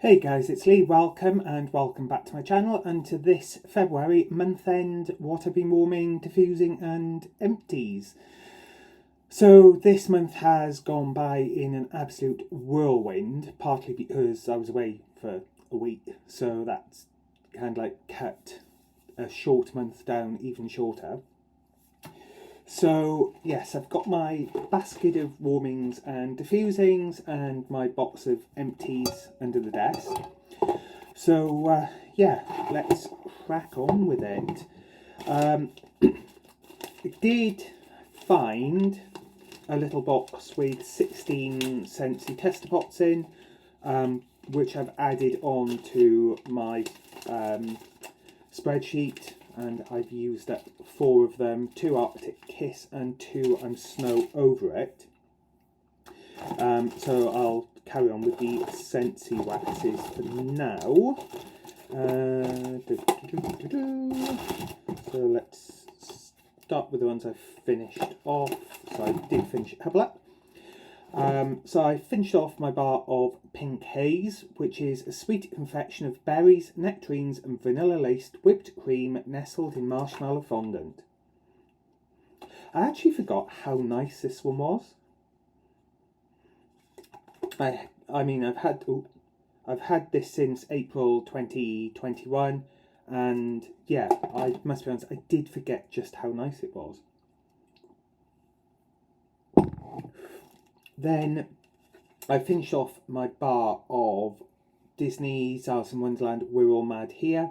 Hey guys, it's Lee. Welcome back to my channel and to this February month end what I've been warming, diffusing and empties. So this month has gone by in an absolute whirlwind, partly because I was away for a week, so that's kind of like cut a short month down even shorter. So yes, I've got my basket of warmings and diffusings and my box of empties under the desk. So yeah, let's crack on with it. I did find a little box with 16 Scentsy tester pots in, which I've added on to my spreadsheet, and I've used up 4 of them, 2 Arctic Kiss and 2 I'm Snow Over It. So I'll carry on with the Scentsy waxes for now. So let's start with the ones I've finished off. So I did finish a couple up. So I finished off my bar of Pink Haze, which is a sweet confection of berries, nectarines and vanilla-laced whipped cream nestled in marshmallow fondant. I actually forgot how nice this one was. I mean, I've had this since April 2021, and yeah, I must be honest, I did forget just how nice it was. Then I finished off my bar of Disney's Alice in Wonderland We're All Mad Here,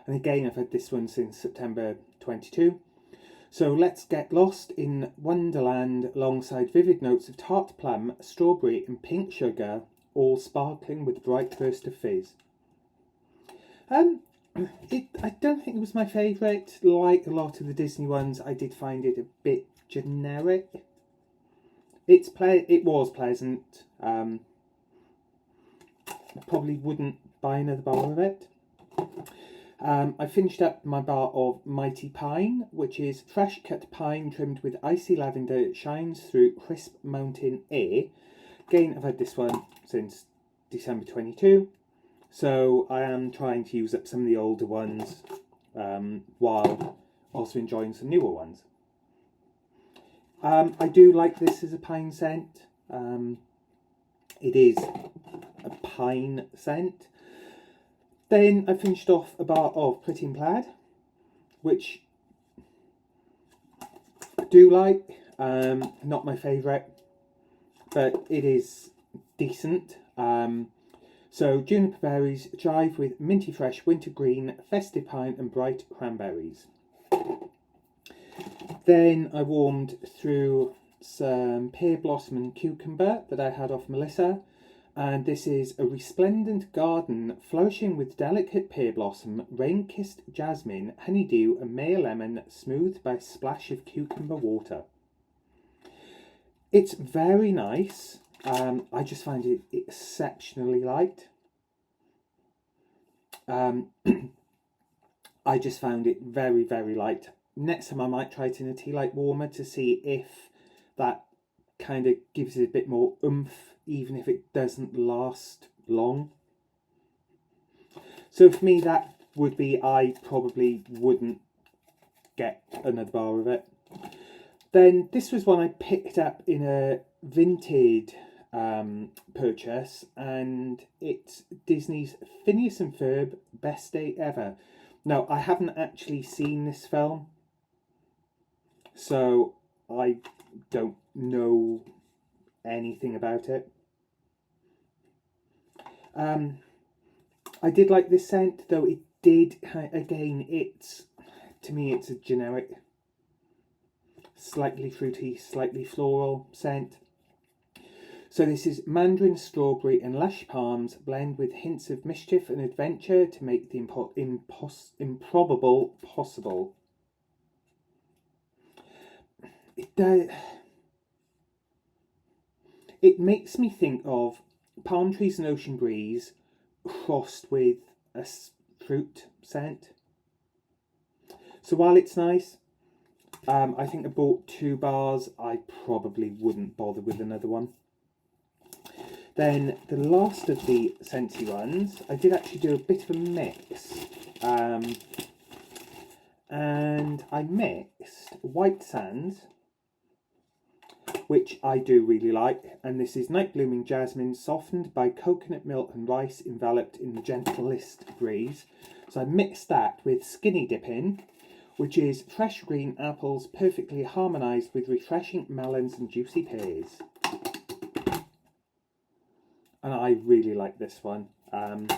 and again I've had this one since September 22. So let's get lost in Wonderland alongside vivid notes of tart plum, strawberry and pink sugar, all sparkling with a bright burst of fizz. I don't think it was my favourite. Like a lot of the Disney ones, I did find it a bit generic. It was pleasant. Probably wouldn't buy another bar of it. I finished up my bar of Mighty Pine, which is fresh cut pine trimmed with icy lavender. It shines through crisp mountain air. Again, I've had this one since December 22, so I am trying to use up some of the older ones while also enjoying some newer ones. I do like this as a pine scent. It is a pine scent. Then I finished off a bar of Pretty in Plaid, which I do like. Not my favourite, but it is decent. So juniper berries jive with minty fresh winter green, festive pine and bright cranberries. Then I warmed through some pear blossom and cucumber that I had off Melissa. And this is a resplendent garden flourishing with delicate pear blossom, rain-kissed jasmine, honeydew and Mayor lemon, smoothed by a splash of cucumber water. It's very nice. I just find it exceptionally light. I just found it very, very light. Next time I might try it in a tea light warmer to see if that kind of gives it a bit more oomph, even if it doesn't last long. So for me, that would be, I probably wouldn't get another bar of it. Then this was one I picked up in a Vinted purchase, and it's Disney's Phineas and Ferb Best Day Ever. Now, I haven't actually seen this film, so I don't know anything about it. I did like this scent, though it did, again, to me it's a generic, slightly fruity, slightly floral scent. So this is mandarin, strawberry and lush palms blend with hints of mischief and adventure to make the improbable possible. It makes me think of palm trees and ocean breeze crossed with a fruit scent. So while it's nice, I think I bought 2 bars. I probably wouldn't bother with another one. Then the last of the Scentsy ones, I did actually do a bit of a mix. And I mixed White Sands, which I do really like, and this is Night Blooming Jasmine, softened by coconut milk and rice, enveloped in the gentlest breeze. So I mixed that with Skinny Dippin', which is fresh green apples perfectly harmonised with refreshing melons and juicy pears. And I really like this one. I've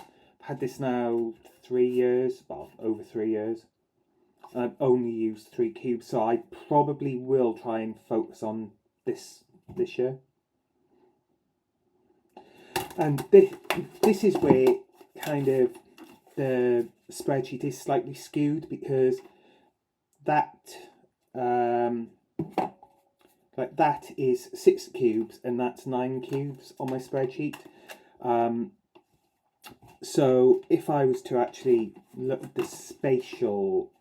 had this now 3 years, well, over 3 years. And I've only used 3 cubes, so I probably will try and focus on this year. And this is where kind of the spreadsheet is slightly skewed, because that like that is 6 cubes and that's 9 cubes on my spreadsheet. So if I was to actually look at the spatial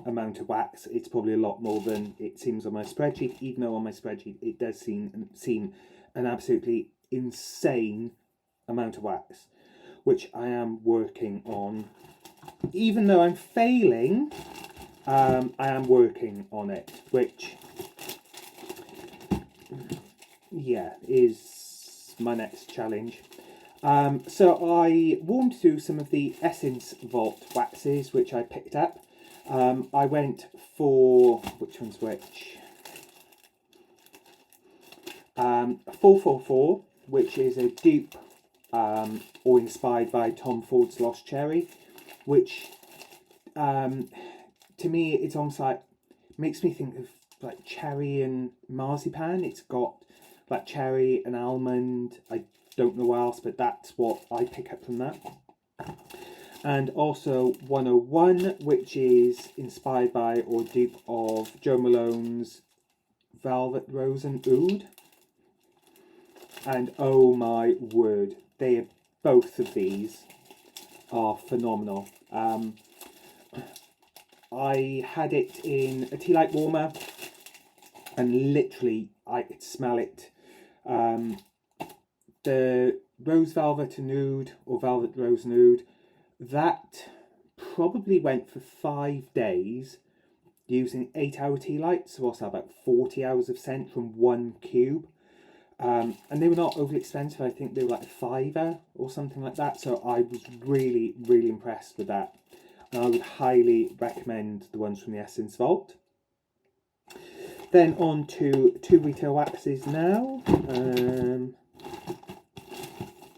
amount of wax, it's probably a lot more than it seems on my spreadsheet, even though on my spreadsheet it does seem an absolutely insane amount of wax, which I am working on. Even though I'm failing, I am working on it, which, yeah, is my next challenge. So I warmed through some of the Essence Vault waxes, which I picked up. I went for, which one's which? 444, which is a dupe or inspired by Tom Ford's Lost Cherry, which to me it's almost like, makes me think of like cherry and marzipan. It's got like cherry and almond. I don't know what else, but that's what I pick up from that. And also 101, which is inspired by or dupe of Jo Malone's Velvet Rose and Oud. And oh my word, both of these are phenomenal. I had it in a tea light warmer, and literally I could smell it. The Rose Velvet and Oud, or Velvet Rose and Oud, that probably went for 5 days using 8-hour tea lights, so also about 40 hours of scent from 1 cube. And they were not overly expensive. I think they were like a £5 or something like that. So I was really, really impressed with that. And I would highly recommend the ones from the Essence Vault. Then on to 2 retail waxes now.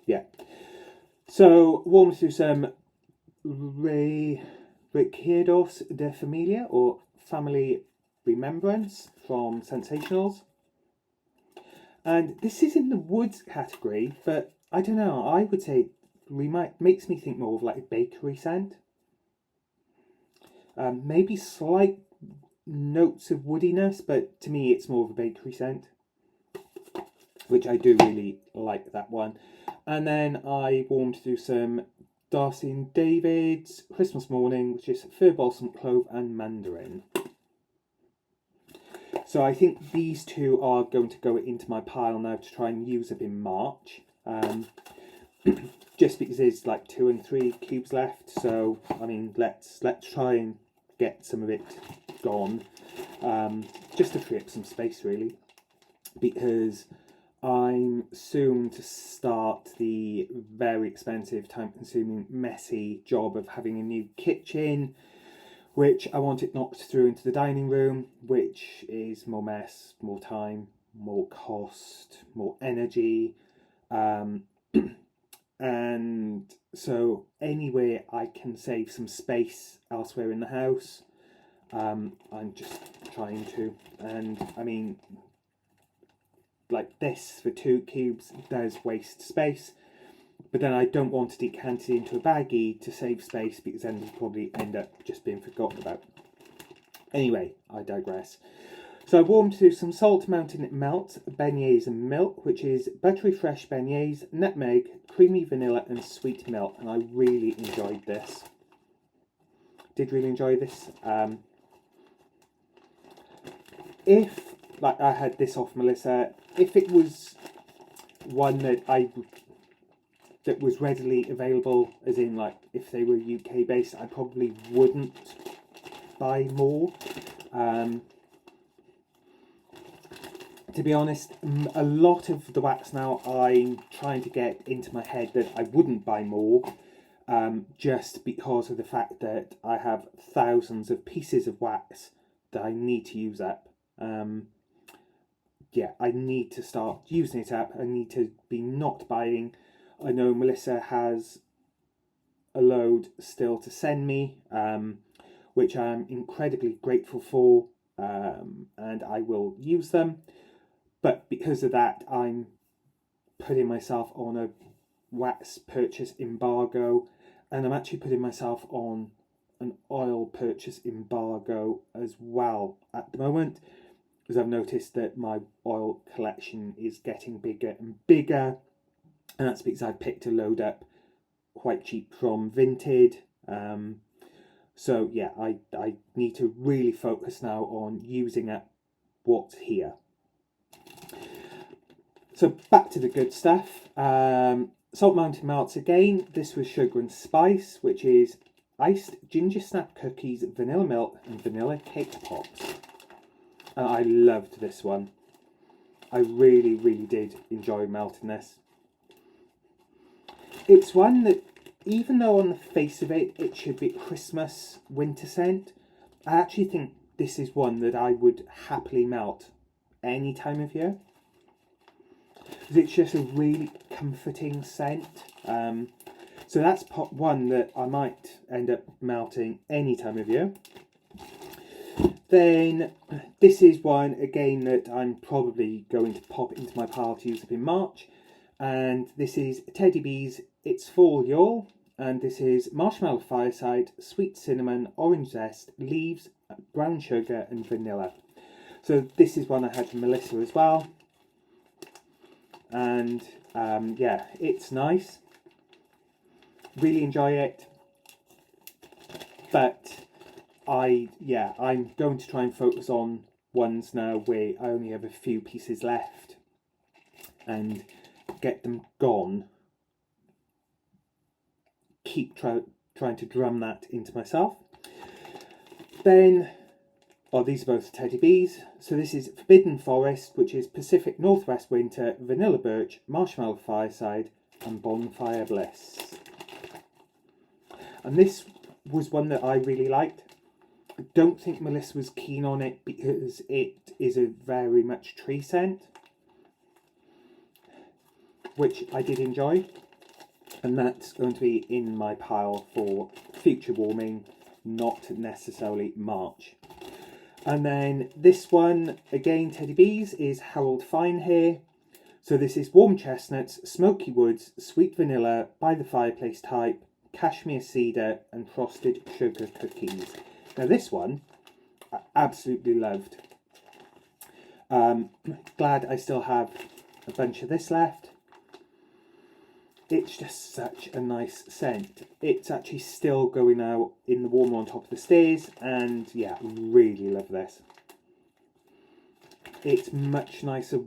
Yeah. So warm through some Recuerdos de Familia, or Family Remembrance, from Sensationals. And this is in the woods category, but I don't know, I would say makes me think more of like a bakery scent. Maybe slight notes of woodiness, but to me it's more of a bakery scent, which I do really like that one. And then I warmed through some Darcy and David's Christmas Morning, which is Fir Balsam, Clove and Mandarin. So I think these 2 are going to go into my pile now to try and use up in March. Just because there's like 2 and 3 cubes left. So I mean, let's try and get some of it gone, just to free up some space, really, because I'm soon to start the very expensive, time-consuming, messy job of having a new kitchen, which I want it knocked through into the dining room, which is more mess, more time, more cost, more energy. And so anywhere I can save some space elsewhere in the house, I'm just trying to. And I mean, like this for 2 cubes does waste space, but then I don't want to decant it into a baggie to save space, because then it'll probably end up just being forgotten about. Anyway, I digress. So I warmed through some Salt Mountain Melt beignets and milk, which is buttery fresh beignets, nutmeg, creamy vanilla and sweet milk, and I really enjoyed this. Did really enjoy this. If, like I had this off Melissa, if it was one that was readily available, as in like if they were UK based, I probably wouldn't buy more. To be honest, a lot of the wax now I'm trying to get into my head that I wouldn't buy more, just because of the fact that I have thousands of pieces of wax that I need to use up. Yeah, I need to start using it up. I need to be not buying. I know Melissa has a load still to send me, which I'm incredibly grateful for, and I will use them. But because of that, I'm putting myself on a wax purchase embargo, and I'm actually putting myself on an oil purchase embargo as well at the moment, because I've noticed that my oil collection is getting bigger and bigger, and that's because I picked a load up quite cheap from Vinted. So yeah, I need to really focus now on using up what's here. So back to the good stuff. Salt Mountain Melts again. This was Sugar and Spice, which is iced ginger snap cookies, vanilla milk, and vanilla cake pops. And I loved this one. I really, really did enjoy melting this. It's one that, even though on the face of it, it should be Christmas winter scent, I actually think this is one that I would happily melt any time of year. It's just a really comforting scent. So that's one that I might end up melting any time of year. Then this is one again that I'm probably going to pop into my pile to use up in March. And this is Teddy Bees It's For Y'all. And this is Marshmallow Fireside, Sweet Cinnamon, Orange Zest, Leaves, Brown Sugar and Vanilla. So this is one I had from Melissa as well. And yeah, it's nice. Really enjoy it. But I'm going to try and focus on ones now where I only have a few pieces left and get them gone. Keep trying to drum that into myself. Then, these are both Teddy Bees. So this is Forbidden Forest, which is Pacific Northwest Winter, Vanilla Birch, Marshmallow Fireside, and Bonfire Bliss. And this was one that I really liked. I don't think Melissa was keen on it because it is a very much tree scent, which I did enjoy. And that's going to be in my pile for future warming, not necessarily March. And then this one, again, Teddy Bees, is Harold Fine Hair. So this is Warm Chestnuts, Smoky Woods, Sweet Vanilla, By the Fireplace type, Cashmere Cedar, and Frosted Sugar Cookies. Now this one, I absolutely loved. Glad I still have a bunch of this left. It's just such a nice scent. It's actually still going out in the warmer on top of the stairs, and yeah, really love this. It's much nicer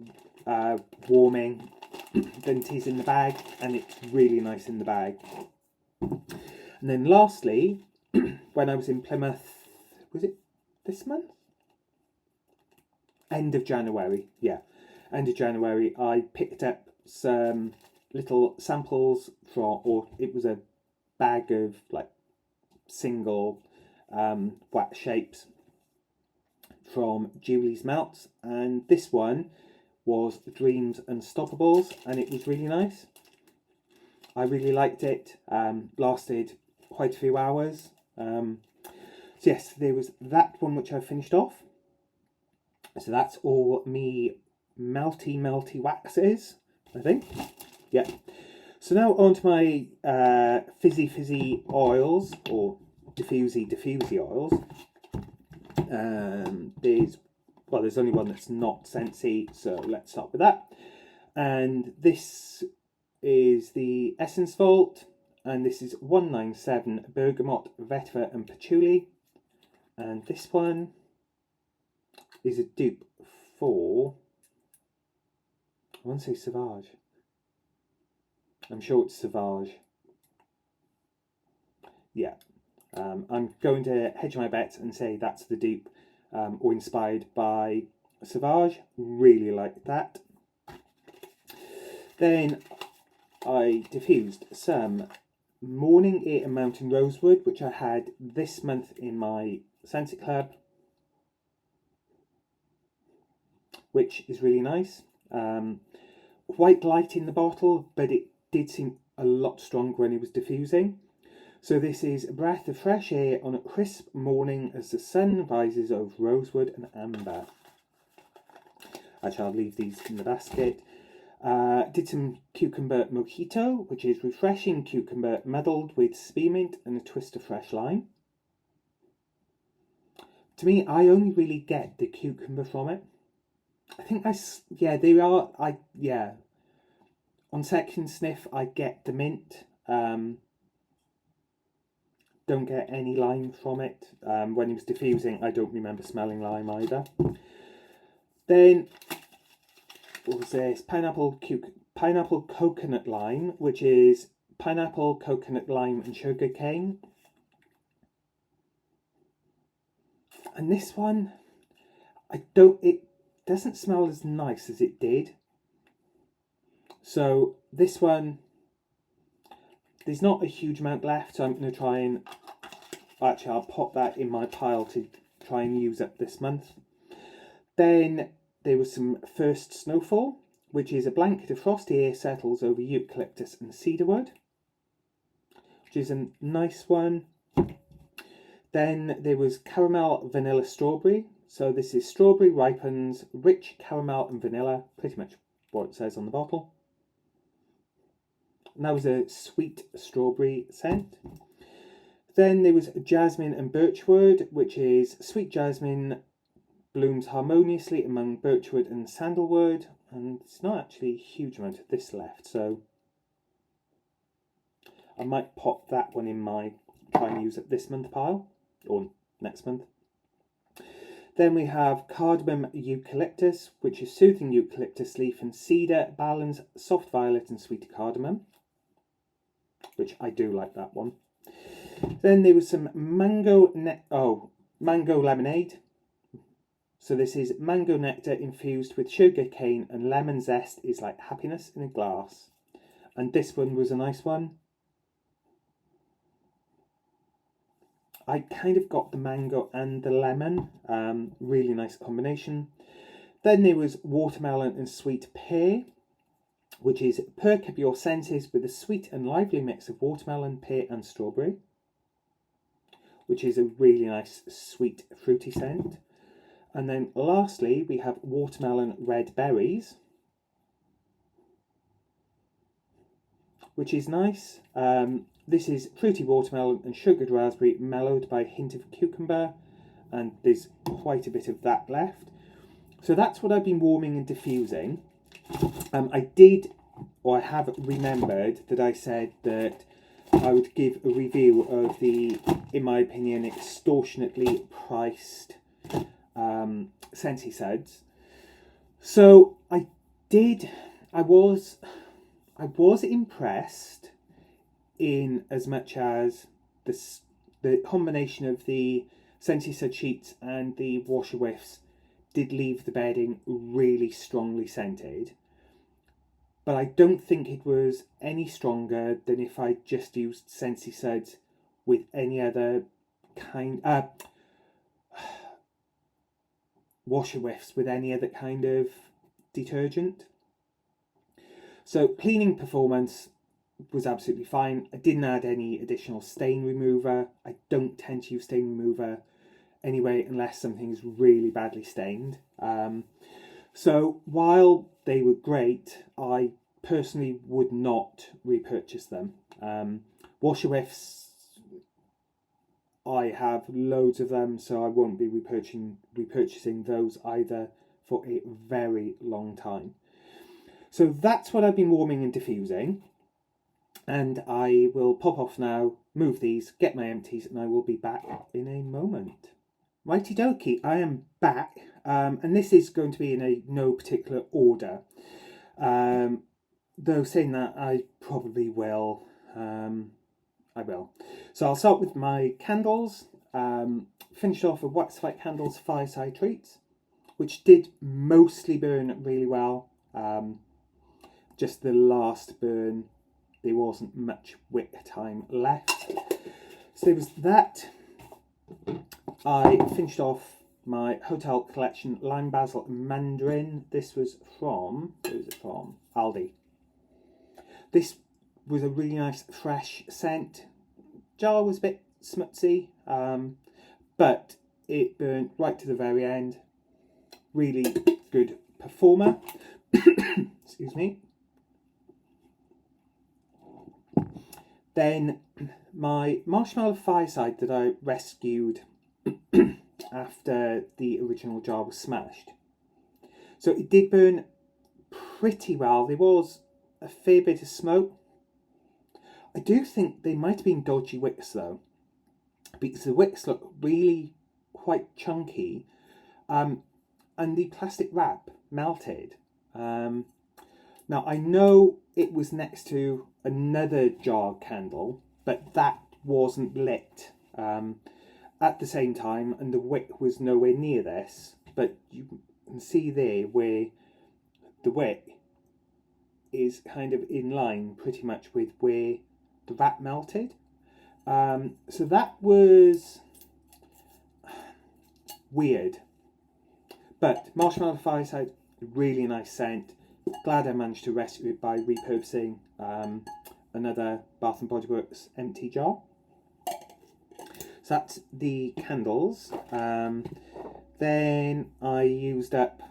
warming than it is in the bag, and it's really nice in the bag. And then lastly, when I was in Plymouth, was it this month? End of January, yeah. End of January, I picked up some little samples from, or it was a bag of like single wax shapes from Julie's Melts, and this one was Dreams Unstoppables, and it was really nice. I really liked it. Lasted quite a few hours. So yes, there was that one which I finished off. So that's all me melty waxes, I think. Yeah. So now on to my fizzy oils, or diffusey oils. There's only one that's not Scentsy, so let's start with that. And this is the Essence Vault, and this is 197 Bergamot, Vetiver and Patchouli. And this one is a dupe for, I want to say Sauvage. I'm sure it's Sauvage. Yeah. I'm going to hedge my bets and say that's the dupe or inspired by Sauvage. Really like that. Then I diffused some Morning Air and Mountain Rosewood, which I had this month in my Scentsy Club, which is really nice. Quite light in the bottle, but it did seem a lot stronger when it was diffusing. So this is a breath of fresh air on a crisp morning as the sun rises over rosewood and amber. Actually, I'll leave these in the basket. Did some cucumber mojito, which is refreshing cucumber muddled with spearmint and a twist of fresh lime. To me, I only really get the cucumber from it. I think they are. On second sniff, I get the mint. Don't get any lime from it. When it was diffusing, I don't remember smelling lime either. Then, what was this? Pineapple coconut lime, which is pineapple, coconut, lime, and sugar cane. And this one, it doesn't smell as nice as it did. So this one, there's not a huge amount left, so I'm going to try and, actually I'll pop that in my pile to try and use up this month. Then there was some First Snowfall, which is a blanket of frosty air settles over eucalyptus and cedarwood, which is a nice one. Then there was Caramel Vanilla Strawberry. So this is strawberry ripens, rich caramel and vanilla, pretty much what it says on the bottle. And that was a sweet strawberry scent. Then there was Jasmine and Birchwood, which is sweet jasmine blooms harmoniously among birchwood and sandalwood. And it's not actually a huge amount of this left, so I might pop that one in my try and use it this month pile, or next month. Then we have Cardamom Eucalyptus, which is soothing eucalyptus leaf and cedar, balance, soft violet and sweet cardamom, which I do like that one. Then there was some mango lemonade. So this is mango nectar infused with sugar cane and lemon zest is like happiness in a glass. And this one was a nice one. I kind of got the mango and the lemon, really nice combination. Then there was watermelon and sweet pear, which is perk up your senses with a sweet and lively mix of watermelon, pear and strawberry, which is a really nice sweet fruity scent. And then lastly, we have watermelon red berries, which is nice. This is fruity watermelon and sugared raspberry mellowed by a hint of cucumber, and there's quite a bit of that left. So that's what I've been warming and diffusing. I have remembered that I said that I would give a review of the, in my opinion, extortionately priced Scentsy Suds. So I was impressed in as much as the combination of the Scentsy Sud sheets and the washer whiffs did leave the bedding really strongly scented. But I don't think it was any stronger than if I just used Scentsy Suds with any other kind washer whiffs with any other kind of detergent. So cleaning performance was absolutely fine. I didn't add any additional stain remover. I don't tend to use stain remover anyway unless something is really badly stained. So while they were great, I personally would not repurchase them. Washer whiffs, I have loads of them, so I won't be repurchasing those either for a very long time. So that's what I've been warming and diffusing. And I will pop off now, move these, get my empties, and I will be back in a moment. Righty dokie, I am back, and this is going to be in no particular order. though saying that, I probably will. I will. So I'll start with my candles. Finished off with Wax Fight Candles Fireside Treats, which did mostly burn really well. Just the last burn, there wasn't much wick time left. So there was that. I finished off my Hotel Collection Lime Basil Mandarin. This was from, where was it from? Aldi. This was a really nice fresh scent. Jar was a bit smutsy, but it burnt right to the very end. Really good performer. Excuse me. Then my Marshmallow Fireside that I rescued after the original jar was smashed. So it did burn pretty well. There was a fair bit of smoke. I do think they might have been dodgy wicks though, because the wicks look really quite chunky, and the plastic wrap melted. Now I know it was next to another jar candle, but that wasn't lit at the same time, and the wick was nowhere near this. But you can see there where the wick is kind of in line pretty much with where the wrap melted. So that was weird. But Marshmallow Fireside, really nice scent. Glad I managed to rescue it by repurposing another Bath and Body Works empty jar. So that's the candles. Then I used up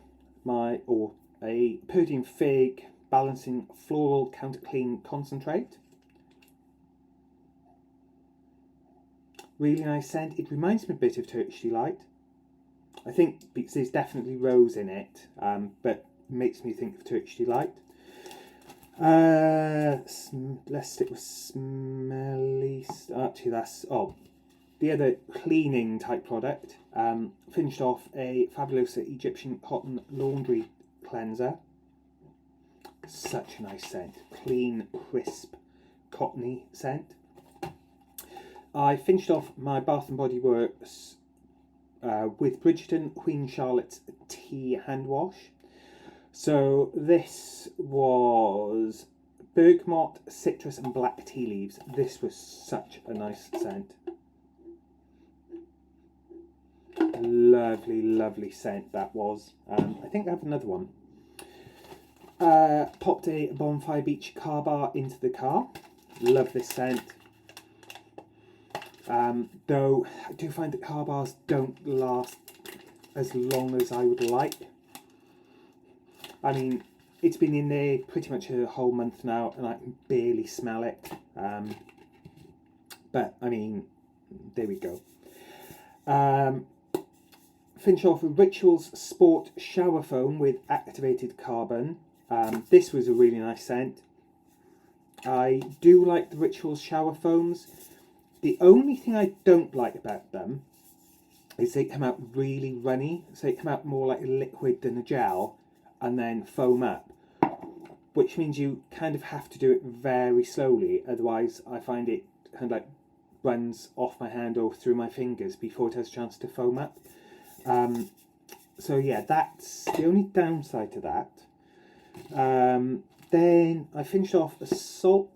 a Purdy and Fig Balancing Floral Counter Clean Concentrate. Really nice scent. It reminds me a bit of Turkish Delight. I think because there's definitely rose in it, but makes me think of Turkish Delight. Let's stick with smelly. Actually, that's the other cleaning type product. Finished off a Fabulosa Egyptian Cotton Laundry Cleanser. Such a nice scent, clean, crisp, cottony scent. I finished off my Bath and Body Works with Bridgerton Queen Charlotte's Tea Hand Wash. So this was bergamot, citrus and black tea leaves. This was such a nice scent. Lovely, lovely scent that was. I think I have another one. Popped a Bonfire Beach car bar into the car. Love this scent. Though I do find that car bars don't last as long as I would like. I mean, it's been in there pretty much a whole month now and I can barely smell it. But I mean, there we go. Finish off with Rituals Sport Shower Foam with activated carbon. This was a really nice scent. I do like the Rituals shower foams. The only thing I don't like about them is they come out really runny. So they come out more like a liquid than a gel and then foam up, which means you kind of have to do it very slowly. Otherwise, I find it kind of like runs off my hand or through my fingers before it has a chance to foam up. So yeah, that's the only downside to that. Then I finished off a Saltworks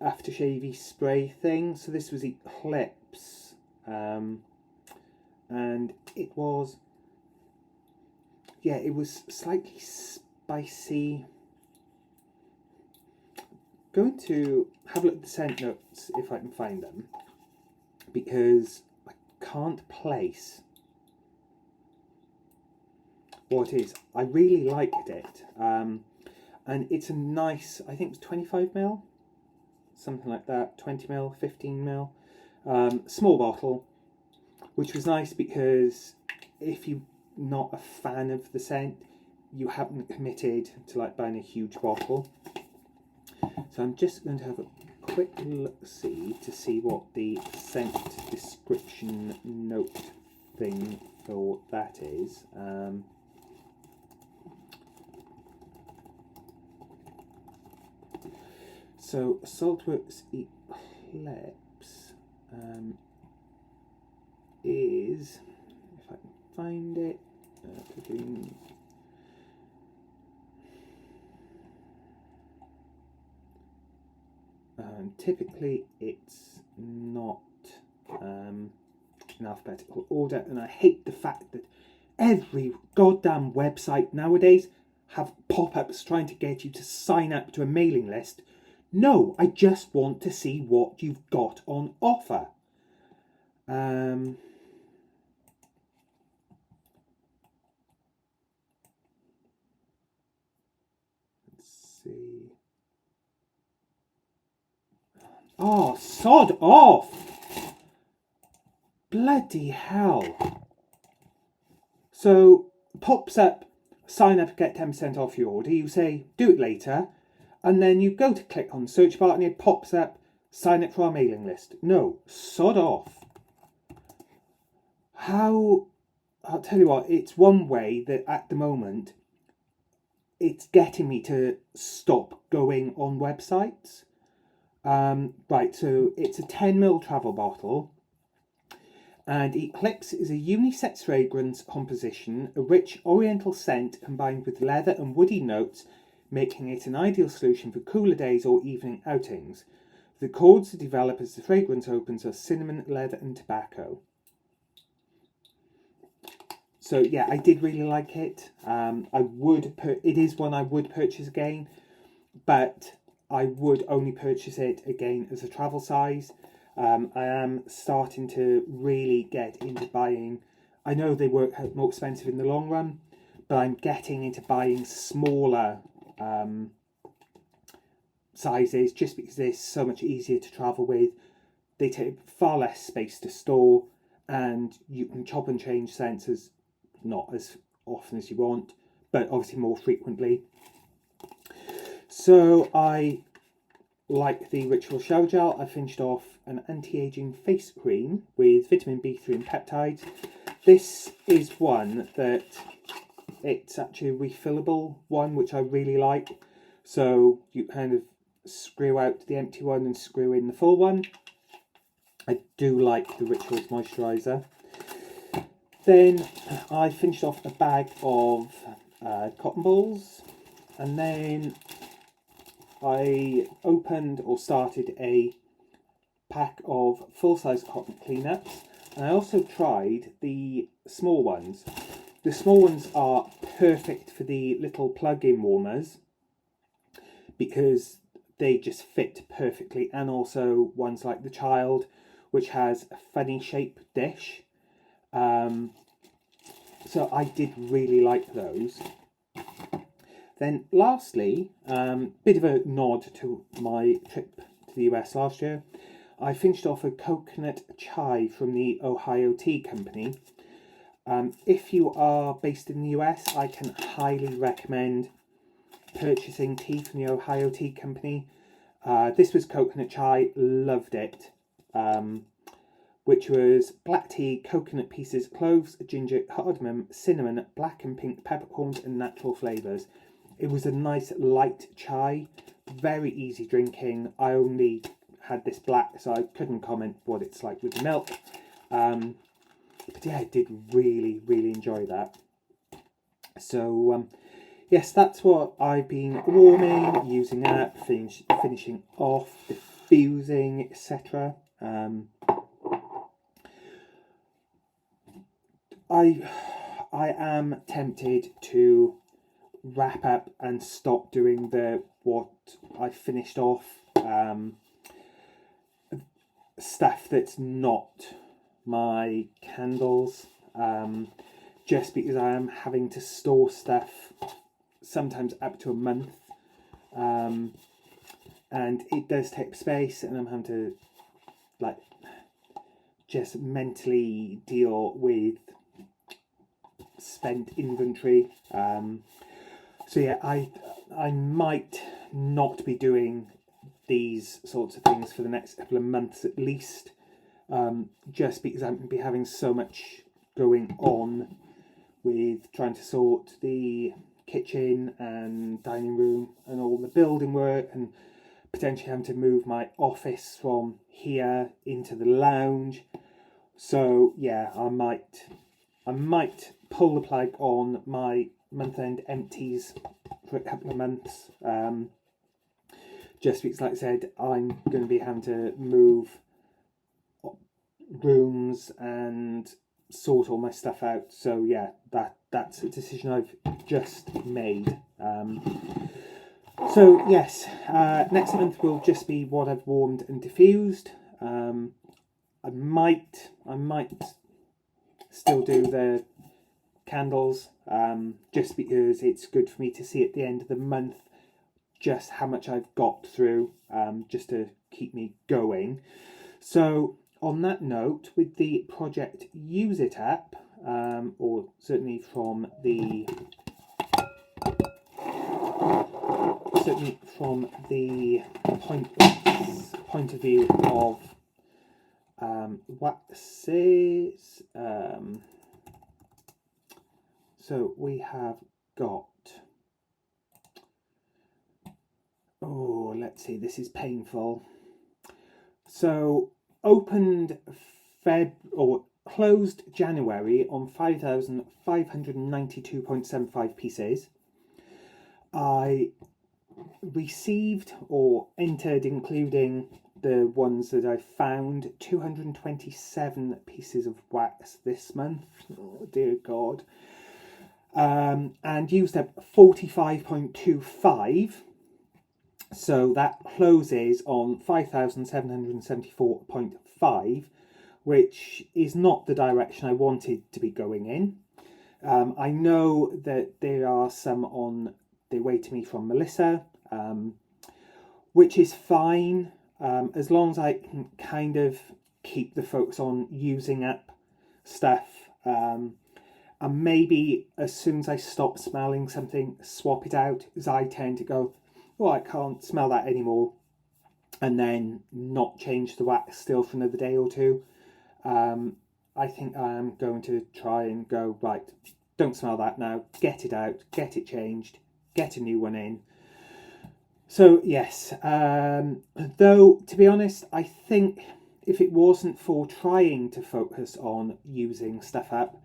aftershavey spray thing. So this was Eclipse, and it was slightly spicy. Going to have a look at the scent notes if I can find them, because I can't place what it is. I really liked it, and it's a nice, I think it was 25ml, something like that, 20ml, 15ml, small bottle, which was nice because if you're not a fan of the scent, you haven't committed to like buying a huge bottle. So I'm just going to have a quick look-see to see what the scent description note thing bottle that is. So Saltworks Eclipse is, if I can find it, typically it's not in alphabetical order, and I hate the fact that every goddamn website nowadays have pop-ups trying to get you to sign up to a mailing list. No, I just want to see what you've got on offer. Let's see. Oh, sod off! Bloody hell. So, pops up, sign up, get 10% off your order. You say, do it later. And then you go to click on the search bar and it pops up, sign up for our mailing list. No, sod off. How, I'll tell you what, it's one way that at the moment, it's getting me to stop going on websites. Right, so it's a 10ml travel bottle. And Eclipse is a unisex fragrance composition, a rich oriental scent combined with leather and woody notes, making it an ideal solution for cooler days or evening outings. The chords to develop as the fragrance opens are cinnamon, leather and tobacco. So yeah, I did really like it. It is one I would purchase again, but I would only purchase it again as a travel size. I am starting to really get into buying. I know they work out more expensive in the long run, but I'm getting into buying smaller sizes just because they're so much easier to travel with. They take far less space to store, and you can chop and change scents not as often as you want, but obviously more frequently. So I like the Ritual Shower Gel. I finished off an anti-aging face cream with vitamin B3 and peptides. This is one that it's actually a refillable one, which I really like. So you kind of screw out the empty one and screw in the full one. I do like the Rituals moisturiser. Then I finished off a bag of cotton balls, and then I opened or started a pack of full-size cotton cleanups, and I also tried the small ones. The small ones are perfect for the little plug-in warmers because they just fit perfectly, and also ones like the Child, which has a funny shaped dish. So I did really like those. Then lastly, bit of a nod to my trip to the US last year, I finished off a coconut chai from the Ohio Tea Company. If you are based in the US, I can highly recommend purchasing tea from the Ohio Tea Company. This was coconut chai, loved it. Which was black tea, coconut pieces, cloves, ginger, cardamom, cinnamon, black and pink peppercorns and natural flavours. It was a nice light chai, very easy drinking. I only had this black, so I couldn't comment what it's like with the milk. But yeah, I did really, really enjoy that. So yes, that's what I've been warming, using up, finishing off, diffusing, etc. I am tempted to wrap up and stop doing what I finished off stuff that's not my candles, just because I am having to store stuff sometimes up to a month, and it does take space, and I'm having to just mentally deal with spent inventory. So yeah, I might not be doing these sorts of things for the next couple of months at least, just because I'm going to be having so much going on with trying to sort the kitchen and dining room and all the building work, and potentially having to move my office from here into the lounge. So yeah, I might pull the plug on my month-end empties for a couple of months. Just because, like I said, I'm going to be having to move rooms and sort all my stuff out. So yeah, that's a decision I've just made. So yes, next month will just be what I've warmed and diffused. I might still do the candles, just because it's good for me to see at the end of the month just how much I've got through, just to keep me going. So on that note, with the Project Use It app, or certainly from the point of view of waxes, so we have got, oh, let's see, this is painful. So opened closed January on 5,592.75 pieces. I received or entered, including the ones that I found, 227 pieces of wax this month. Oh dear God. And used up 45.25. So that closes on 5,774.5, which is not the direction I wanted to be going in. I know that there are some on the way to me from Melissa, which is fine, as long as I can kind of keep the focus on using up stuff, and maybe as soon as I stop smelling something, swap it out, as I tend to go, oh, I can't smell that anymore, and then not change the wax still for another day or two. I think I am going to try and go, right, don't smell that now, get it out, get it changed, get a new one in. So yes, though to be honest, I think if it wasn't for trying to focus on using stuff up,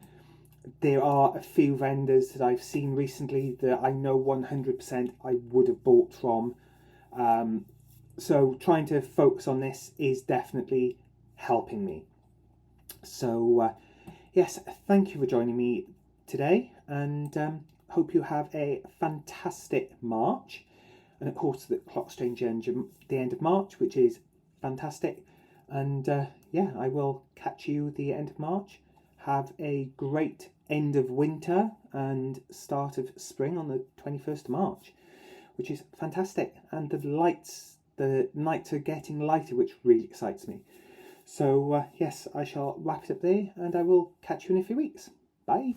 there are a few vendors that I've seen recently that I know 100% I would have bought from. So trying to focus on this is definitely helping me. So yes, thank you for joining me today, and hope you have a fantastic March. And of course the clock's changing the end of March, which is fantastic. And yeah, I will catch you at the end of March. Have a great end of winter and start of spring on the 21st of March, which is fantastic. And the nights are getting lighter, which really excites me. So yes, I shall wrap it up there, and I will catch you in a few weeks. Bye.